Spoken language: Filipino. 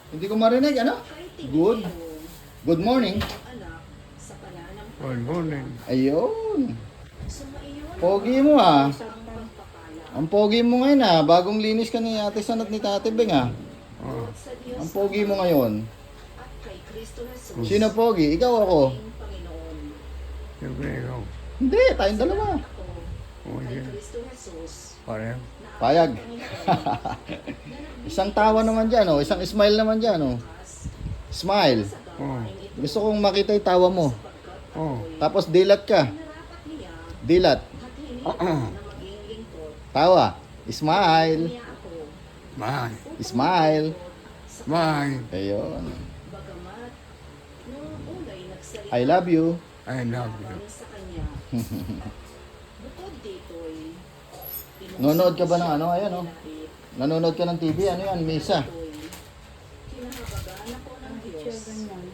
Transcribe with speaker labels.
Speaker 1: Hindi ko marinig, ano? Good. Good morning.
Speaker 2: Good morning.
Speaker 1: Ayun. Pogi mo ah. Ang pogi mo ngayon ah. Bagong linis ka ni Ate San at ni Tate Beng ah.
Speaker 2: Oh,
Speaker 1: Ang pogi mo ngayon. Sino pogi? Ikaw o ako?
Speaker 2: siyempre ikaw.
Speaker 1: Hindi, tayong dalawa.
Speaker 2: Oo, siya. Pareho.
Speaker 1: Payag. Isang tawa naman dyan oh. Isang smile naman dyan oh. Smile.
Speaker 2: Oo.
Speaker 1: Gusto kong makita yung tawa mo.
Speaker 2: Oo.
Speaker 1: Tapos dilat ka. Dilat. Tawa. Smile.
Speaker 2: Bye.
Speaker 1: Smile.
Speaker 2: Bye.
Speaker 1: Ayun. I love you.
Speaker 2: I love you.
Speaker 1: Nanonood ka ba ng ano? Ayan oh. Nanonood ka ng TV? Ano yan? Misa.